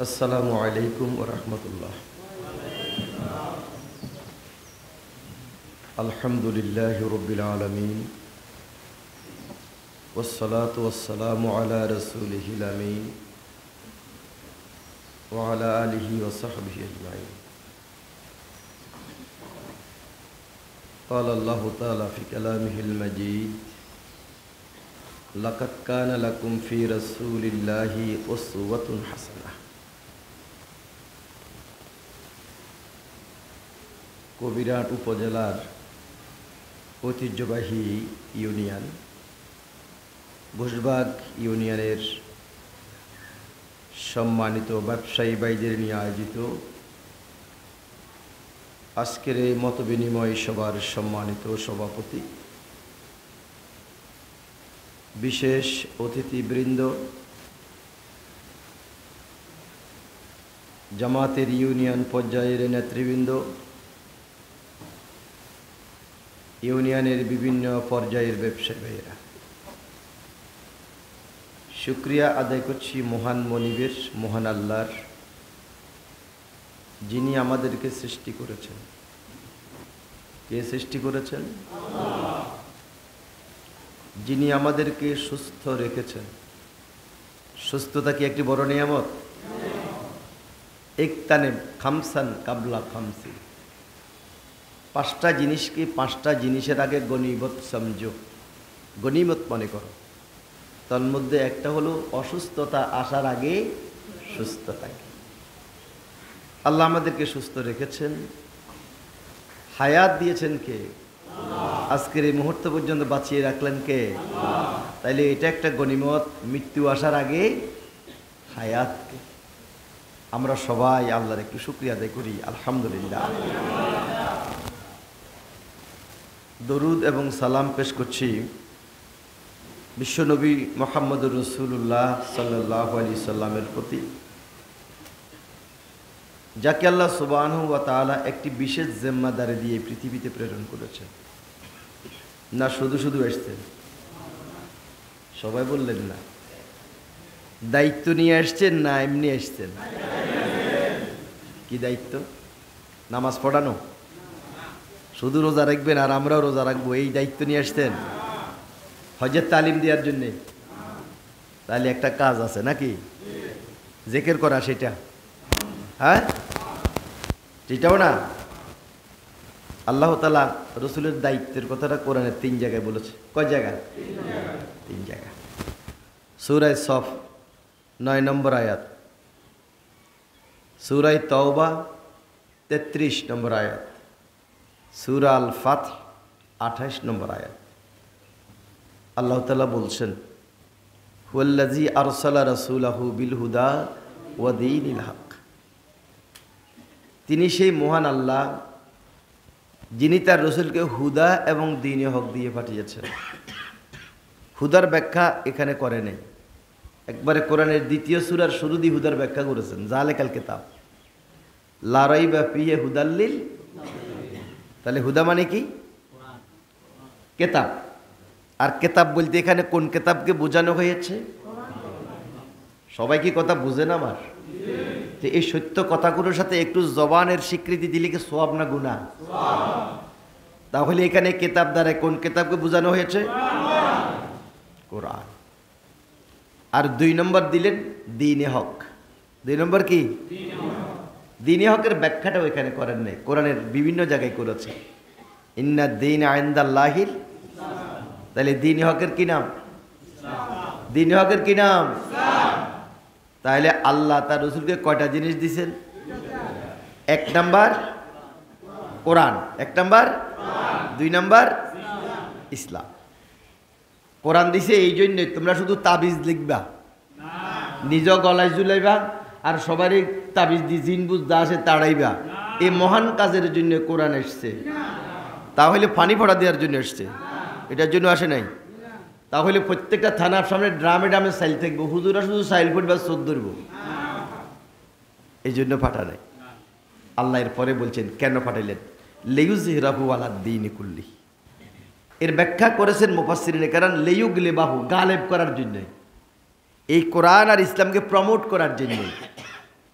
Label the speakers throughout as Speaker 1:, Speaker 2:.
Speaker 1: আসসালামু আলাইকুম ওয়া রাহমাতুল্লাহ। আলহামদুলিল্লাহি রাব্বিল আলামিন ওয়াসসালাতু ওয়াসসালামু আলা রাসূলিহিল আমিন ওয়া আলা আলিহি ওয়া সাহবিহি আজমাইন। ক্বালা আল্লাহু তাআলা ফি কালামিহিল মাজিদ, লাকাদ কানা লাকুম ফি রাসূলিল্লাহি উসওয়াতুন হাসানাহ। কবিরহাট উপজেলার ঐতিহ্যবাহী ইউনিয়ন ঘোষবাগ ইউনিয়নের সম্মানিত ব্যবসায়ী ভাইদের নিয়ে আয়োজিত আজকের এই মতবিনিময় সভার সম্মানিত সভাপতি, বিশেষ অতিথিবৃন্দ, জামাতের ইউনিয়ন পর্যায়ের নেতৃবৃন্দ, ইউনিয়নের বিভিন্ন পর্যায়ের ব্যবসায়ী ভাইয়েরা, শুকরিয়া আদায় করছি মহান মনিবের, মহান আল্লাহর, যিনি আমাদেরকে সৃষ্টি করেছেন। কে সৃষ্টি করেছেন? যিনি আমাদেরকে সুস্থ রেখেছেন। সুস্থতা কি একটি বড় নিয়ামত? একতানে খামসান কাবলা খামসি, পাঁচটা জিনিসকে পাঁচটা জিনিসের আগে গনিমত সমঝো, গনিমত মনে করো। তার মধ্যে একটা হলো অসুস্থতা আসার আগে সুস্থতা। আল্লাহ আমাদেরকে সুস্থ রেখেছেন, হায়াত দিয়েছেন কে? আজকের এই মুহূর্ত পর্যন্ত বাঁচিয়ে রাখলেন কে? তাইলে এটা একটা গনিমত, মৃত্যু আসার আগে হায়াতকে। আমরা সবাই আল্লাহর একটু শুকরিয়া আদায় করি, আলহামদুলিল্লাহ। দরুদ এবং সালাম পেশ করছি বিশ্বনবী মুহাম্মদুর রাসূলুল্লাহ সাল্লাল্লাহু আলাইহি সাল্লামের প্রতি, যাকে আল্লাহ সুবহানাহু ওয়া তাআলা একটি বিশেষ জিম্মাদারি দিয়ে পৃথিবীতে প্রেরণ করেছেন। না শুধু শুধু এসেছেন? সবাই বললেন না। দায়িত্ব নিয়ে আসছেন না এমনি এসছেন? কি দায়িত্ব? নামাজ পড়ানো? শুধু রোজা রাখবেন আর আমরাও রোজা রাখবো, এই দায়িত্ব নিয়ে আসতেন? হজের তালিম দেওয়ার জন্যে? তাহলে একটা কাজ আছে নাকি? জিকির করা, সেটা? হ্যাঁ, সেটাও না। আল্লাহ তাআলা রসুলের দায়িত্বের কথাটা কোরআনের 3 জায়গায় বলেছে। কয় জায়গা? 3 জায়গা। সূরা সফ 9 নম্বর আয়াত, সূরা তাওবা 33 নম্বর আয়াত, সূরা আল ফাতহ 28 নম্বর আয়াত। আল্লাহ তাআলা বলছেন, হুয়াল্লাযী আরসালা রাসূলাহু বিল হুদা ওয়া দীনিল হক। তিনি সেই মহান আল্লাহ যিনি তার রসুলকে হুদা এবং দ্বীনে হক দিয়ে পাঠিয়েছেন। হুদার ব্যাখ্যা এখানে করে নেই, একবারে কোরআনের 2য় সূরার শুরু দিয়ে হুদার ব্যাখ্যা করেছেন। যালিকাল কিতাব লা রাইবা ফিহি হুদাল লিল। তাহলে হুদা মানে কি? কিতাব। আর কিতাব বলতে এখানে কোন কিতাবকে বোঝানো হয়েছে? সবাই কি কথা বুঝেন আমার? যে এই সত্য কথাগুলোর সাথে একটু জবানের স্বীকৃতি দিলে কি সওয়াব না গুনাহ? তাহলে এখানে কিতাব দ্বারা কোন কিতাবকে বোঝানো হয়েছে? কোরআন। আর 2 নম্বর দিলেন দ্বীনে হক। 2 নম্বর কি? দ্বীনে হকের ব্যাখ্যাটাও এখানে করেন নাই, কোরআনের বিভিন্ন জায়গায় করেছে। ইন্না দ্বীনা ইনদাল্লাহিল। তাহলে দ্বীনে হকের কি নাম? দ্বীনে হকের কি নাম? তাহলে আল্লাহ তার রসুলকে কয়টা জিনিস দিয়েছেন? 1 নাম্বার কোরআন, 1 নাম্বার, 2 নাম্বার ইসলাম। কোরআন দিছে এই জন্যে তোমরা শুধু তাবিজ লিখবা, নিজ গলায় ঝুলাইবা আর সবারই তাবিজ দিয়ে জিন বুঝ যা আসে তাড়াইবা। এই মহান কাজের জন্য কোরআন এসছে। তাহলে পানি পড়া দেওয়ার জন্য এসছে, এটার জন্য আসে নাই। তাহলে প্রত্যেকটা থানার সামনে ড্রামে ড্রামে সাইল থাকবো, হুজুরা শুধু সাইল ফুটবা, চোখ ধরব, এই জন্য ফাটা নাই। আল্লাহ এর পরে বলছেন কেন ফাটাইলেন? লিইয়ুযহিরাহু আলাদ দীনি কুল্লিহি। এর ব্যাখ্যা করেছেন মুফাসসিরিনে কারণ লিইয়ুগলিবাহু, গালেব করার জন্য। এই কোরআন আর ইসলামকে প্রমোট করার জন্য।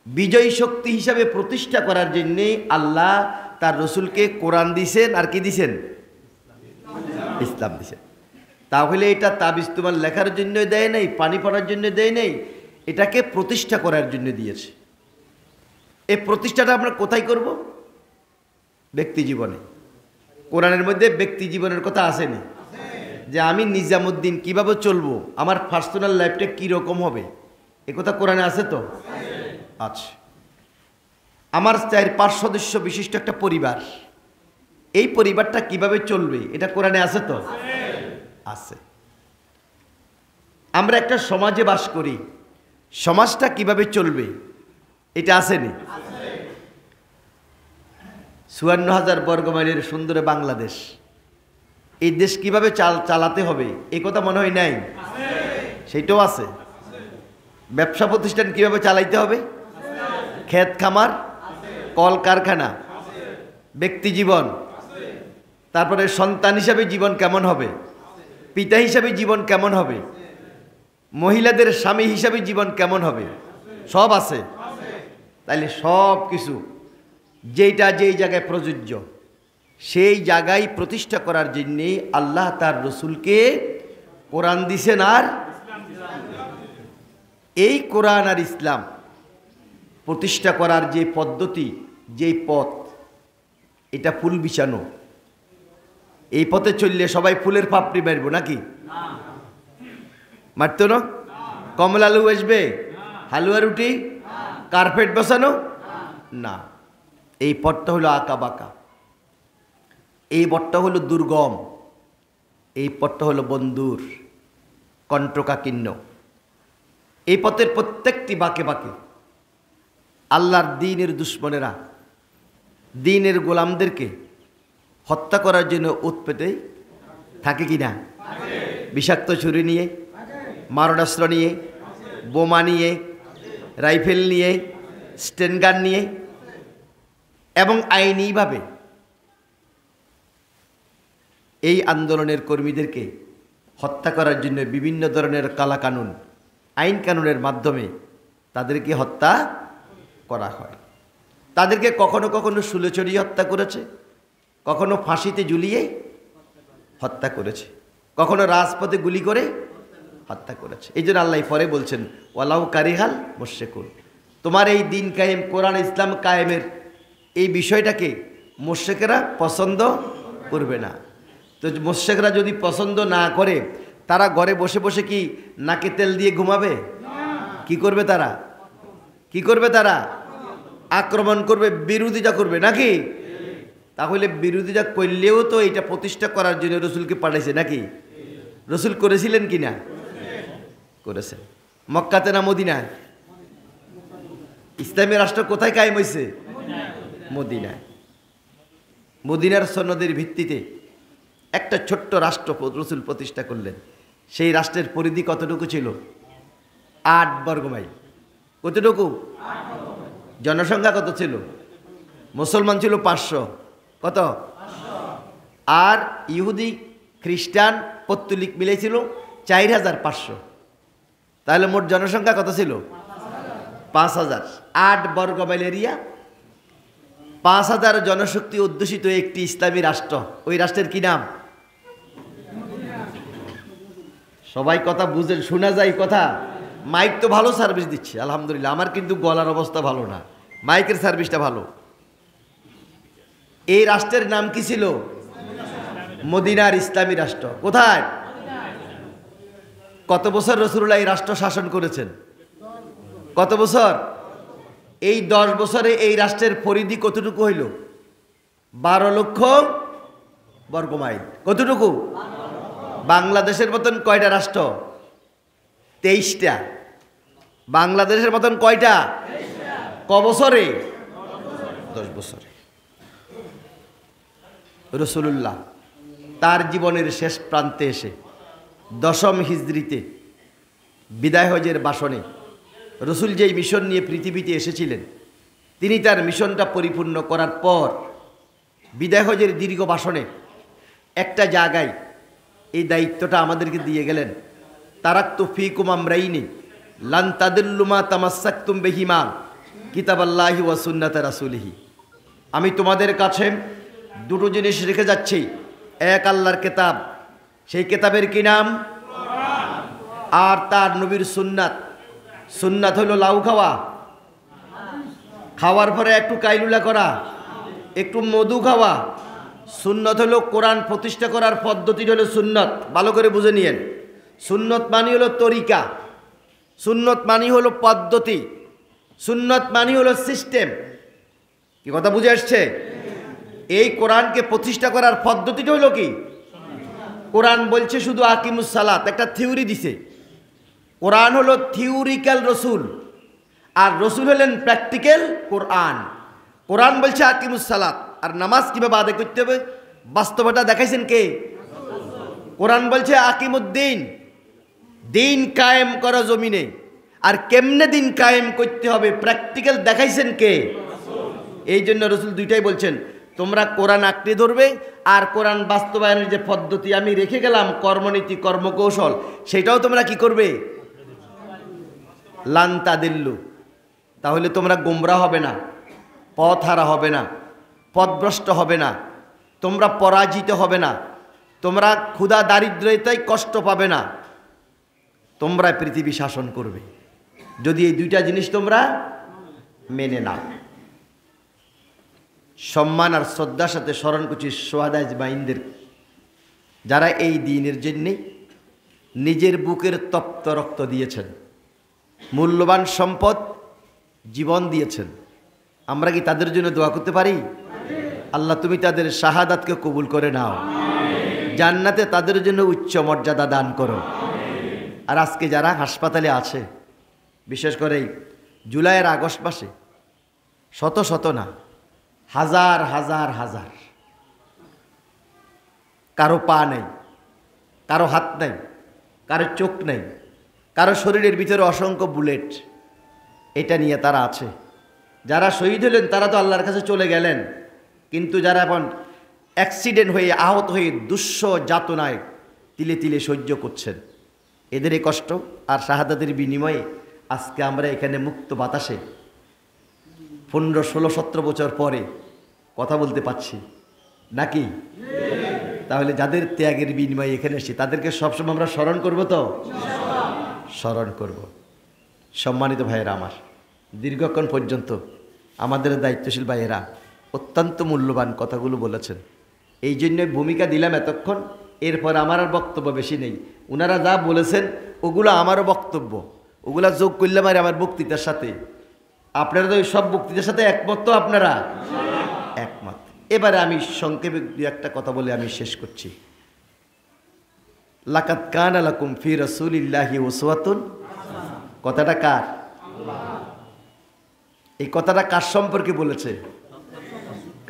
Speaker 1: বিজয়ী শক্তি হিসাবে প্রতিষ্ঠা করার জন্যে আল্লাহ তার রসুলকে কোরআন দিছেন, আর কি দিছেন? ইসলাম দিছেন। তাহলে এটা তাবিজ তোমার লেখার জন্য দেয় নাই, পানি পড়ার জন্য দেয় নাই, এটাকে প্রতিষ্ঠা করার জন্য দিয়েছে। এই প্রতিষ্ঠাটা আমরা কোথায় করব? ব্যক্তি জীবনে। কোরআনের মধ্যে ব্যক্তি জীবনের কথা আসেনি যে আমি নিজামুদ্দিন কিভাবে চলবো, আমার পার্সোনাল লাইফটা কীরকম হবে, এ কথা কোরআনে আছে তো? আচ্ছা, আমার 4-5 সদস্য বিশিষ্ট একটা পরিবার, এই পরিবারটা কিভাবে চলবে এটা কোরআনে আছে তো? আছে। আমরা একটা সমাজে বাস করি, সমাজটা কিভাবে চলবে এটা আসেনি? ৫৪,০০০ বর্গমাইলের সুন্দর বাংলাদেশ, এই দেশ কিভাবে চালাতে হবে এই কথা মনে হয় নাই? সেইটাও আছে। ব্যবসা প্রতিষ্ঠান কিভাবে চালাইতে হবে, ক্ষেত খামার, কল কারখানা, ব্যক্তি জীবন, তারপরে সন্তান হিসাবে জীবন কেমন হবে, পিতা হিসাবে জীবন কেমন হবে, মহিলাদের স্বামী হিসাবে জীবন কেমন হবে, সব আছে। তাইলে সব কিছু যেটা যেই জায়গায় প্রযোজ্য সেই জায়গায় প্রতিষ্ঠা করার জন্যে আল্লাহ তার রসুলকে কোরআন দিছেন। আর এই কোরআন আর ইসলাম প্রতিষ্ঠা করার যে পদ্ধতি, যেই পথ, এটা ফুল বিছানো। এই পথে চললে সবাই ফুলের পাপড়ি মারবো নাকি? মারত না? কমলা আলু আসবে, হালুয়া রুটি, কার্পেট বসানো না। এই পথটা হলো আঁকা বাঁকা, এই পথটা হলো দুর্গম, এই পথটা হলো বন্ধুর কণ্টকাকীর্ণ। এই পথের প্রত্যেকটি বাঁকে বাঁকে আল্লাহর দ্বীনের দুশ্মনেরা দ্বীনের গোলামদেরকে হত্যা করার জন্য উৎপেতে থাকে কি না? বিষাক্ত ছুরি নিয়ে, মারণাস্ত্র নিয়ে, বোমা নিয়ে, রাইফেল নিয়ে, স্টেনগান নিয়ে, এবং আইনিভাবে এই আন্দোলনের কর্মীদেরকে হত্যা করার জন্য বিভিন্ন ধরনের কালাকানুন, আইন কানুনের মাধ্যমে তাদেরকে হত্যা করা হয়। তাদেরকে কখনো কখনো শুলে চড়িয়ে হত্যা করেছে, কখনো ফাঁসিতে ঝুলিয়ে হত্যা করেছে, কখনো রাজপথে গুলি করে হত্যা করেছে। এই জন্য আল্লাহ পরে বলছেন ওয়ালাউ কারিহাল মুশরিকুন, তোমার এই দিন কায়েম, কোরআন ইসলাম কায়েমের এই বিষয়টাকে মুশরিকরা পছন্দ করবে না। তো মুশরিকরা যদি পছন্দ না করে, তারা ঘরে বসে বসে কি নাকে তেল দিয়ে ঘুমাবে? কি করবে তারা? কি করবে তারা? আক্রমণ করবে, বিরোধিতা করবে নাকি? তাহলে বিরোধিতা করলেও তো এটা প্রতিষ্ঠা করার জন্য রসুলকে পাঠাইছে নাকি? রসুল করেছিলেন কি না? করেছেন। মক্কাতে না মদিনায়? ইসলামী রাষ্ট্র কোথায় কায়েম হয়েছে? মদিনায়। মদিনার সনদের ভিত্তিতে একটা ছোট্ট রাষ্ট্র রসুল প্রতিষ্ঠা করলেন। সেই রাষ্ট্রের পরিধি কতটুকু ছিল? 8 বর্গমাইল। কতটুকু? জনসংখ্যা কত ছিল? মুসলমান ছিল 500। কত? আর ইহুদি, খ্রিস্টান, পত্তলিক মিলে ছিল 4500। তাহলে মোট জনসংখ্যা কত ছিল? 5000। 8 বর্গমাইল এরিয়া, 5000 জনশক্তি অধ্যুষিত একটি ইসলামী রাষ্ট্র। ওই রাষ্ট্রের কি নাম? সবাই কথা বুঝেন, শোনা যায় কথা। মাইক তো ভালো সার্ভিস দিচ্ছে আলহামদুলিল্লাহ, আমার কিন্তু গলার অবস্থা ভালো না, মাইকের সার্ভিসটা ভালো। এই রাষ্ট্রের নাম কি ছিল? মদিনার ইসলামী রাষ্ট্র। কোথায়? কত বছর রাসূলুল্লাহ এই রাষ্ট্র শাসন করেছেন? কত বছর? এই 10 বছরে এই রাষ্ট্রের পরিধি কতটুকু হইল? 12 লক্ষ বর্গমাইল। কতটুকু? বাংলাদেশের মতন কয়টা রাষ্ট্র? 23টা। বাংলাদেশের মতন কয়টা? ক বছরে? 10 বছরে। রাসূলুল্লাহ তার জীবনের শেষ প্রান্তে এসে 10ম হিজরিতে বিদায় হজের ভাষণে রসুল যেই মিশন নিয়ে পৃথিবীতে এসেছিলেন, তিনি তার মিশনটা পরিপূর্ণ করার পর বিদায় হজের দীর্ঘ ভাষণে একটা জায়গায় এই দায়িত্বটা আমাদেরকে দিয়ে গেলেন। তারাক্তু ফীকুম আমরাইনি লান তাদিল্লু মা তামাসসাকতুম বিহিমা কিতাবাল্লাহি ওয়া সুন্নাতে রাসূলিহি। আমি তোমাদের কাছে দুটো জিনিস রেখে যাচ্ছি। এক আল্লাহর কিতাব, সেই কিতাবের কি নাম? আর তার নবীর সুন্নাত। সুন্নাত হলো লাউ খাওয়া, খাওয়ার পরে একটু কাইলুলা করা, একটু মধু খাওয়া। সুন্নত হলো কোরআন প্রতিষ্ঠা করার পদ্ধতি হলো সুন্নত। ভালো করে বুঝে নিয়েন। সুন্নত মানে হলো তরিকা, সুন্নত মানে হলো পদ্ধতি, সুন্নত মানে হলো সিস্টেম। কি কথা বুঝে আসছে? এই কোরআনকে প্রতিষ্ঠা করার পদ্ধতিটা হলো কি? কোরআন বলছে শুধু আকিমুস সালাত, একটা থিওরি দিছে। কোরআন হলো থিওরিক্যাল রসুল, আর রসুল হলেন প্র্যাকটিক্যাল কোরআন। কোরআন বলছে আকিমুস সালাত, আর নামাজ কিভাবে আদায় করতে হবে বাস্তবতা দেখাইছেন কে? কোরআন বলছে আকিমুদ্দিন, দিন কায়েম করা জমিনে। আর কেমনে দিন কায়েম করতে হবে প্র্যাকটিক্যাল দেখাইছেন কে? এই জন্য রসুল দুইটাই বলছেন, তোমরা কোরআন আঁকড়ে ধরবে, আর কোরআন বাস্তবায়নের যে পদ্ধতি আমি রেখে গেলাম, কর্মনীতি কর্মকৌশল, সেটাও তোমরা কি করবে? লান্তা দিল্লু। তাহলে তোমরা গোমরা হবে না, পথ হারা হবে না, পথভ্রষ্ট হবে না, তোমরা পরাজিত হবে না, তোমরা ক্ষুধা দারিদ্রতায় কষ্ট পাবে না, তোমরা পৃথিবী শাসন করবে যদি এই দুইটা জিনিস তোমরা মেনে নাও। সম্মান আর শ্রদ্ধার সাথে স্মরণ করছি সোহাদা আজমাইনদের, যারা এই দিনের জন্যে নিজের বুকের তপ্ত রক্ত দিয়েছেন, মূল্যবান সম্পদ জীবন দিয়েছেন। আমরা কি তাদের জন্য দোয়া করতে পারি? আল্লাহ তুমি তাদের শাহাদাতকে কবুল করে নাও, জান্নাতে তাদের জন্য উচ্চ মর্যাদা দান করো। আর আজকে যারা হাসপাতালে আছে, বিশেষ করে জুলাইয়ের আগস্ট মাসে শত শত না, হাজার হাজার হাজার, কারো পা নেই, কারো হাত নেই, কারো চোখ নেই, কারো শরীরের ভিতরে অসংখ্য বুলেট, এটা নিয়ে তারা আছে। যারা শহীদ হলেন তারা তো আল্লাহর কাছে চলে গেলেন, কিন্তু যারা এখন অ্যাক্সিডেন্ট হয়ে আহত হয়ে দুঃস্ব যাতনায় তিলে তিলে সহ্য করছেন, এদের এই কষ্ট আর শাহাদাতের বিনিময়ে আজকে আমরা এখানে মুক্ত বাতাসে 15, 16, 17 বছর পরে কথা বলতে পারছি নাকি? তাহলে যাদের ত্যাগের বিনিময়ে এখানে এসেছি তাদেরকে সবসময় আমরা স্মরণ করব, তো স্মরণ করব। সম্মানিত ভাইয়েরা আমার, দীর্ঘক্ষণ পর্যন্ত আমাদের দায়িত্বশীল ভাইয়েরা অত্যন্ত মূল্যবান কথাগুলো বলেছেন। এই জন্য ভূমিকা দিলাম এতক্ষণ, এরপর আমার আর বক্তব্য বেশি নেই। ওনারা যা বলেছেন ওগুলো আমারও বক্তব্য, ওগুলা যোগ করলাম আর আমার বক্তৃতার সাথে। আপনারা তো সব বক্তৃতার সাথে একমত, তো আপনারা একমত। এবারে আমি সংক্ষেপে একটা কথা বলে আমি শেষ করছি। লাকাদ কানা লাকুম ফি রাসূলিল্লাহি উসওয়াতুন, কথাটা কার? এই কথাটা কার সম্পর্কে বলেছে?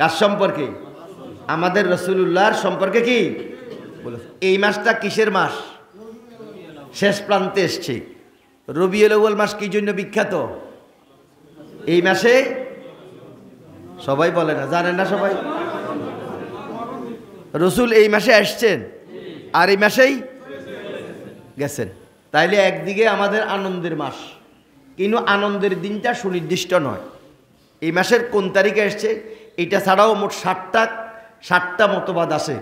Speaker 1: কার সম্পর্কে? আমাদের রাসূলুল্লাহর সম্পর্কে কি বলেছে? এই মাসটা কিসের মাস? শেষ প্রান্তে এসছে। রবিউল আউয়াল মাস কি জন্য বিখ্যাত? এই মাসে সবাই বলে না, জানেন না সবাই? রসুল এই মাসে আসছেন আর এই মাসেই গেছেন। তাইলে একদিকে আমাদের আনন্দের মাস, কিন্তু আনন্দের দিনটা সুনির্দিষ্ট নয়। এই মাসের কোন তারিখে আসছে এটা ছাড়াও মোট 60টা মতবাদ আসে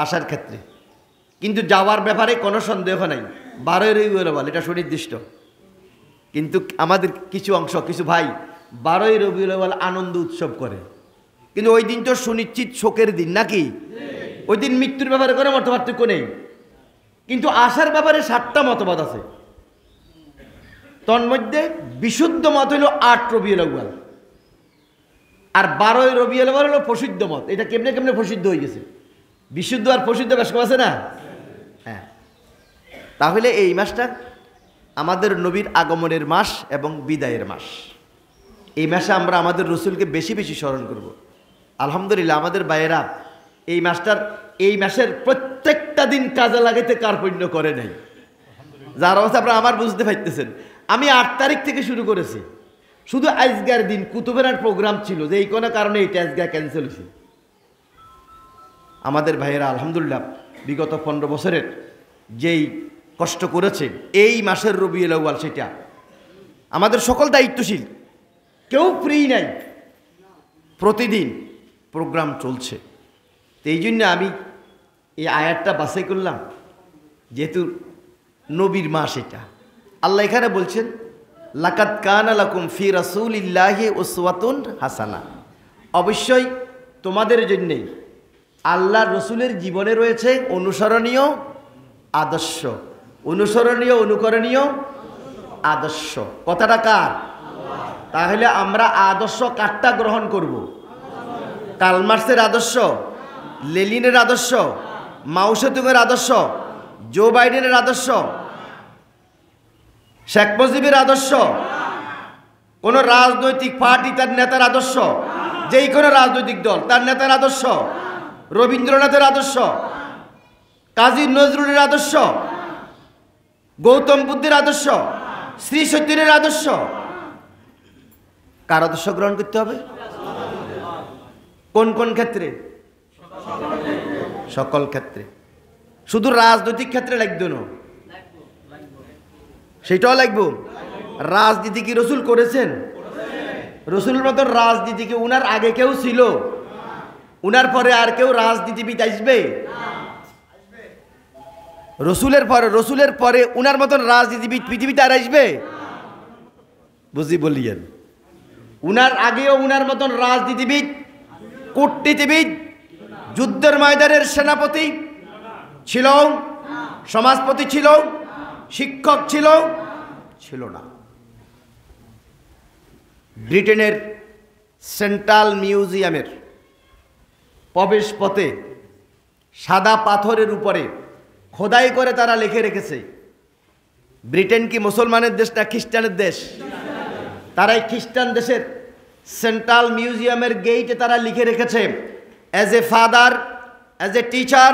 Speaker 1: আসার ক্ষেত্রে, কিন্তু যাওয়ার ব্যাপারে কোনো সন্দেহ নাই। 12 রবিউল আউয়াল এটা সুনির্দিষ্ট, কিন্তু আমাদের কিছু অংশ, কিছু ভাই 12 রবিউল আউয়াল আনন্দ উৎসব করে, কিন্তু ওই দিন তো সুনিশ্চিত শোকের দিন নাকি? ওই দিন মৃত্যুর ব্যাপারে কোনো মত পার্থক্য নেই, কিন্তু আসার ব্যাপারে 60টা মতবাদ আছে। তন্মধ্যে বিশুদ্ধ মত হলো 8 রবিউল আউয়াল, আর 12 রবিউল আউয়াল হলো প্রসিদ্ধ মত। এটা কেমনে কেমনে প্রসিদ্ধ হয়ে গেছে? বিশুদ্ধ আর প্রসিদ্ধ বেশ কম আছে না? হ্যাঁ। তাহলে এই মাসটা আমাদের নবীর আগমনের মাস এবং বিদায়ের মাস। এই মাসে আমরা আমাদের রসুলকে বেশি বেশি স্মরণ করব। আলহামদুলিল্লাহ আমাদের ভাইয়েরা এই মাসের প্রত্যেকটা দিন কাজে লাগাইতে কার্পণ্য করে নাই। যার অবস্থা আপনারা আমার বুঝতে পারতেছেন। আমি 8 তারিখ থেকে শুরু করেছি, শুধু আজকের দিন কুতুবের প্রোগ্রাম ছিল, যে এই কোনো কারণে এইটা আজকে ক্যান্সেল হয়েছে। আমাদের ভাইয়েরা আলহামদুলিল্লাহ বিগত 15 বছরের যেই কষ্ট করেছে এই মাসের রবিউল আউয়াল, সেটা আমাদের সকল দায়িত্বশীল কেউ ফ্রি নাই, প্রতিদিন প্রোগ্রাম চলছে। তো এই জন্য আমি এই আয়াতটা বাছাই করলাম, যেহেতু নবীর মাস এটা। আল্লাহ এখানে বলছেন লাকাদ কানা লাকুম ফি রাসূলিল্লাহি উসওয়াতুন হাসানা, অবশ্যই তোমাদের জন্যেই আল্লাহর রসুলের জীবনে রয়েছে অনুসরণীয় আদর্শ, অনুসরণীয় অনুকরণীয় আদর্শ। কথাটা কার? তাহলে আমরা আদর্শ কারটা গ্রহণ করব? কার্ল মার্ক্সের আদর্শ, লেনিনের আদর্শ, মাও সেতুংয়ের আদর্শ, জো বাইডেনের আদর্শ, শেখ মুজিবের আদর্শ, কোন রাজনৈতিক পার্টি তার নেতার আদর্শ, যেই কোনো রাজনৈতিক দল তার নেতার আদর্শ, রবীন্দ্রনাথের আদর্শ, কাজী নজরুলের আদর্শ, গৌতম বুদ্ধের আদর্শ, শ্রী চৈতন্যের আদর্শ, কার আদর্শ গ্রহণ করতে হবে? কোন কোন ক্ষেত্রে? সকল ক্ষেত্রে। শুধু রাজনৈতিক ক্ষেত্রে লাগবে না, সেটাও লাগবে। রাজনীতি কি রসুল করেছেন? রসুলের মতো রাজনীতি কি উনার আগে কেউ ছিল? উনার পরে আর কেউ রাজনীতিবিদ আসবে? রসুলের পরে উনার মতন রাজনীতিবিদ পৃথিবীতে আর আসবে? বুঝি বলিয়েন। উনার আগেও উনার মতন রাজনীতিবিদ, কূটনীতিবিদ, যুদ্ধের ময়দানের সেনাপতি ছিল, সমাজপতি ছিল, শিক্ষক ছিল না। ব্রিটেনের সেন্ট্রাল মিউজিয়ামের প্রবেশ পথে সাদা পাথরের উপরে খোদাই করে তারা লিখে রেখেছে, ব্রিটেন কি মুসলমানের দেশ না খ্রিস্টানের দেশ? তারা এই খ্রিস্টান দেশের সেন্ট্রাল মিউজিয়ামের গেইটে তারা লিখে রেখেছে, as a father, as a teacher,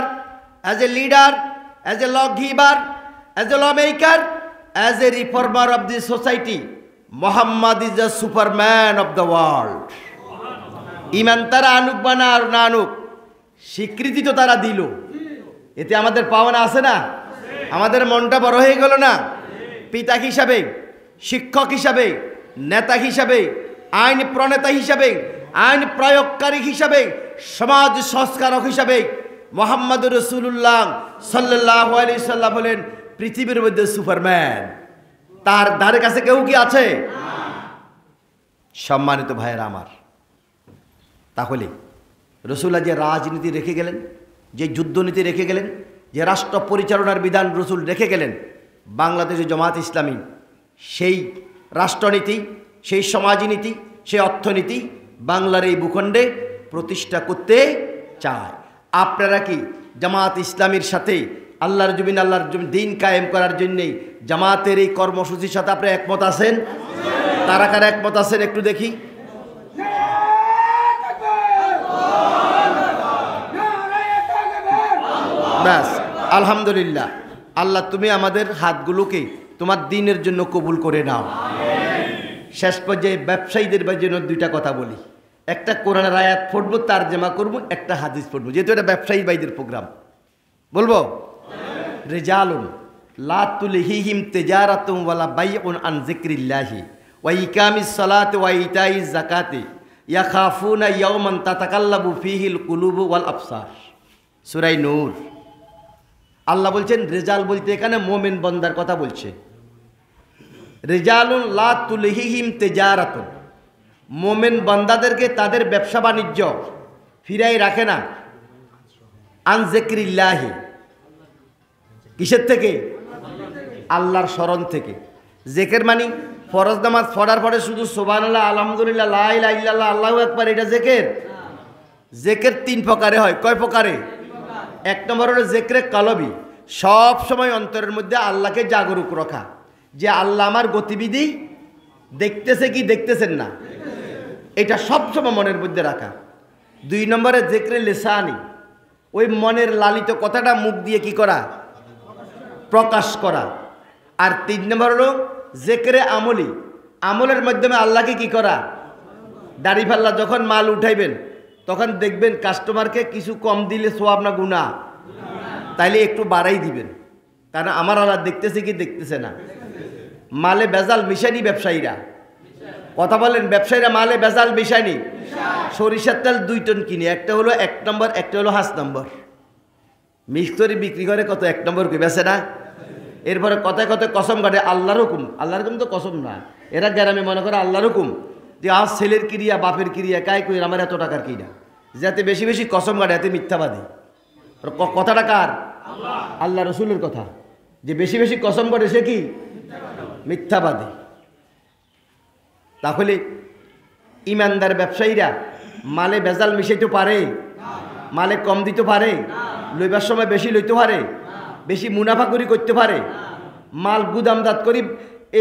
Speaker 1: as a leader, as a law giver, as a law maker, as a reformer of the society, Muhammad is the superman of the world. ইমান তারা আনুক বা না আনুক, স্বীকৃতি তো তারা দিল। এতে আমাদের পাওনা আছে না? আমাদের মনটা বড় হয়ে গেল না? পিতা হিসাবে, শিক্ষক হিসাবে, নেতা হিসাবে, আইন প্রণেতা হিসাবে, আইন প্রয়োগকারী হিসাবে, সমাজ সংস্কারক হিসাবে মোহাম্মদ রাসূলুল্লাহ সাল্লাল্লাহু আলাইহি সাল্লাম হলেন পৃথিবীর মধ্যে সুপারম্যান। তার ধারে কাছে কেউ কি আছে? সম্মানিত ভাইয়েরা আমার, তাহলে রসুল্লাহ যে রাজনীতি রেখে গেলেন, যে যুদ্ধনীতি রেখে গেলেন, যে রাষ্ট্র পরিচালনার বিধান রসুল রেখে গেলেন, বাংলাদেশে জামাত ইসলামী সেই রাষ্ট্রনীতি, সেই সমাজনীতি, সেই অর্থনীতি বাংলার এই ভূখণ্ডে প্রতিষ্ঠা করতে চায়। আপনারা কি জামাত ইসলামীর সাথে আল্লাহর জমিন, আল্লাহর দিন কায়েম করার জন্যেই জামাতের এই কর্মসূচির সাথে আপনারা একমত আছেন? কারা কারা একমত আছেন একটু দেখি। ব্যাস, আলহামদুলিল্লাহ। আল্লাহ তুমি আমাদের হাতগুলোকে তোমার দিনের জন্য কবুল করে নাও। শেষ পর্যায়ে ব্যবসায়ীদের জন্য দুইটা কথা বলি। একটা কোরআনের আয়াত পড়বো, তারজমা করবো, একটা হাদিস পড়বো, যেহেতু এটা ব্যবসায়ী ভাইদের প্রোগ্রাম। বলবো, রিজালুন লা তুলহিহিম তিজারাতুন ওয়ালা বাইউন আন যিকরিল্লাহি ওয়া ইকামিস সালাতি ওয়া ইতাইজ যাকাতি ইয়াখাফুনা ইয়াওমান তাতাকাল্লাবু ফীহিল কুলুবু ওয়াল আবসার। সূরা নূর। আল্লাহ বলছেন রেজাল বলতে এখানে মোমেন বান্দার কথা বলছে। রিজালুন লা তুলহিহিম তিজারাতুন, মোমেন বান্দাদেরকে তাদের ব্যবসা বাণিজ্য ফিরাই রাখে না। আন যিকরিল্লাহি, কিসের থেকে? আল্লাহর স্মরণ থেকে। জেকের মানি ফরজ নামাজ পড়ার পরে শুধু সুবহানাল্লাহ, আলহামদুলিল্লাহ, লা ইলাহা ইল্লাল্লাহ, আল্লাহু আকবার, এটা জেকের? জেকের তিন প্রকারে হয়। কয় প্রকারে? এক নম্বর হলো জেকরে কলবি, সব সময় অন্তরের মধ্যে আল্লাহকে জাগরুক রাখা, যে আল্লাহ আমার গতিবিধি দেখতেছে কি দেখতেছেন না, এটা সবসময় মনের মধ্যে রাখা। দুই নম্বরে জেকরে লিসানি, ওই মনের লালিত কথাটা মুখ দিয়ে কি করা? প্রকাশ করা। আর তিন নম্বর হলো জেকরে আমলি, আমলের মাধ্যমে আল্লাহকে কি করা? দাড়ি ফাল্লা যখন মাল উঠাইবেন তখন দেখবেন কাস্টমারকে কিছু কম দিলে সোয়াব না গুনাহ, তাইলে একটু বাড়াই দিবেন, কারণ আমার আল্লাহ দেখতেছে কি দেখতেছে না। মালে ভেজাল মিশানি ব্যবসায়ীরা, কথা বলেন, ব্যবসায়ীরা মালে ভেজাল মিশায়নি। সরিষার তেল 2 টন কিনে, একটা হলো 1 নম্বর, একটা হলো 5 নম্বর। মিক্স করে বিক্রি করে কত 1 নম্বর কি বেচে না? এরপরে কথায় কথায় কসম কাটে, আল্লাহর হুকুম। আল্লাহর হুকুম তো কসম না, এরা গ্রামে মনে করে আল্লাহর হুকুম যে আজ ছেলের ক্রিয়া বাপের ক্রিয়া কায় কই আমার এত টাকার কিনা। যাতে বেশি বেশি কসম কাটে এতে মিথ্যাবাদী। কথাটা কার? আল্লাহ রসুলের কথা। যে বেশি বেশি কসম কাটে সে কি? মিথ্যাবাদী। তাহলে ইমানদার ব্যবসায়ীরা মালে ভেজাল মিশাইতে পারে? মালে কম দিতে পারে? লইবার সময় বেশি লইতে পারে? বেশি মুনাফা করি করতে পারে? মাল গুদামদাত করি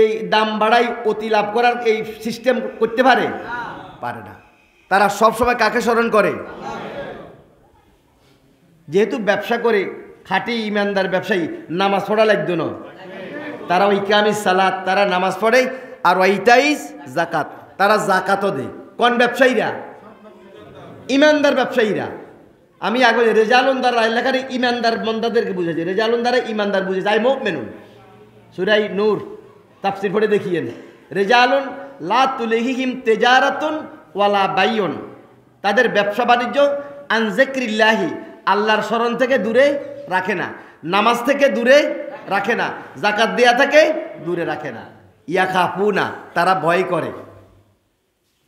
Speaker 1: এই দাম বাড়াই অতি লাভ করার এই সিস্টেম করতে পারে? পারে না। তারা সব সময় কাকে স্মরণ করে? যেহেতু ব্যবসা করে খাঁটি ইমানদার ব্যবসায়ী, নামাজ পড়া লাগতো না। তারা ইকামিস সালাত, তারা নামাজ পড়ে, আর ওয়াইতাইস জাকাত, তারা জাকাতও দেয়। কোন ব্যবসায়ীরা? ইমানদার ব্যবসায়ীরা। আমি আগে রেজালুন দ্বারা এলাকার ইমানদার মন্দাদেরকে বুঝেছি। রেজালুন দ্বারা ইমানদার বুঝে যাই মুখ মেনুন সুরাই নূর তাফসির পড়ে দেখিয়েন। রেজালুন লা তুলহিহিম তেজারাতুন ওয়ালা বাইয়ুন, তাদের ব্যবসা বাণিজ্য আন যিকরিল্লাহি, আল্লাহর স্মরণ থেকে দূরে রাখে না, নামাজ থেকে দূরে রাখে না, যাকাত দেয়া থেকে দূরে রাখে না। ইয়াখাফুনা, তারা ভয় করে।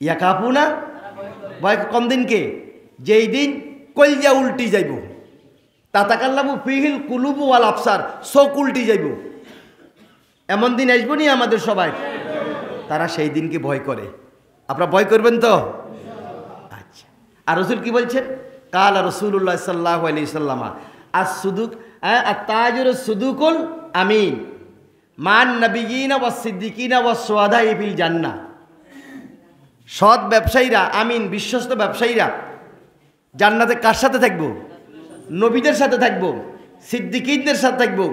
Speaker 1: ইয়াখাফুনা, ভয় কোন দিনকে? যেই দিন কলজা উল্টি যাইব। তাতাকাল্লামু ফিহিল কুলুবু ওয়াল আবসার, চোখ উল্টি যাইব। এমন দিন আসবো নি আমাদের সবাই। তারা সেই দিনকে ভয় করে। আপনারা ভয় করবেন তো? আচ্ছা। আর রাসূল কি বলছেন? কালা রাসূলুল্লাহ সাল্লাল্লাহু আলাইহি সাল্লাম আস-সুদুক আত-তাজিরুস সুদুকুল আমিন মান নাবিয়িনা ওয়াস সিদ্দিকিনা ওয়াস শুহাদাই ফিল জান্নাহ। সৎ ব্যবসায়ীরা, আমিন বিশ্বস্ত ব্যবসায়ীরা জান্নাতে কার সাথে থাকবো? নবীদের সাথে থাকবো, সিদ্দিকীদের সাথে থাকবো,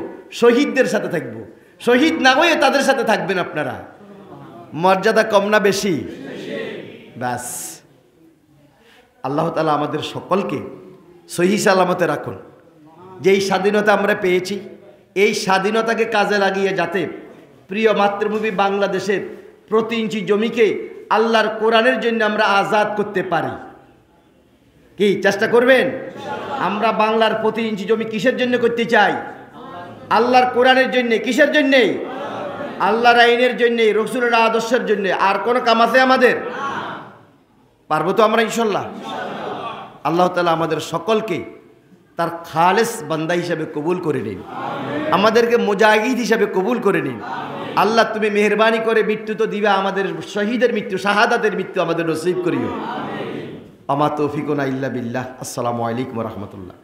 Speaker 1: শহীদদের সাথে থাকবো। শহীদ না হয়ে তাদের সাথে থাকবেন আপনারা। মর্যাদা কম না বেশি? ব্যাস। আল্লাহ তাআলা আমাদের সকলকে সহি সালামতে রাখুন। যেই স্বাধীনতা আমরা পেয়েছি, এই স্বাধীনতাকে কাজে লাগিয়ে যাতে প্রিয় মাতৃভূমি বাংলাদেশের প্রতি ইঞ্চি জমিকে আল্লাহর কোরআনের জন্য আমরা আজাদ করতে পারি। কি চেষ্টা করবেন? আমরা বাংলার প্রতি ইঞ্চি জমি কিসের জন্য করতে চাই? আল্লাহর কোরআনের জন্য। কিসের জন্যে? আল্লাহর আইনের জন্যে, রাসূলের আদর্শের জন্য। আর কোনো কাম আছে আমাদের? পারবো তো আমরা ইনশাআল্লাহ। আল্লাহ তাআলা আমাদের সকলকে তার খালেস বান্দা হিসাবে কবুল করে নিন, আমাদেরকে মুজাহিদ হিসাবে কবুল করে নিন। আল্লাহ তুমি মেহেরবানি করে মৃত্যু তো দিবা, আমাদের শহীদের মৃত্যু, শাহাদাতের মৃত্যু আমাদের নসিব করিও। আমা তৌফিকুনা ইল্লা বিল্লাহ। আসসালামু আলাইকুম ওয়া রাহমাতুল্লাহ।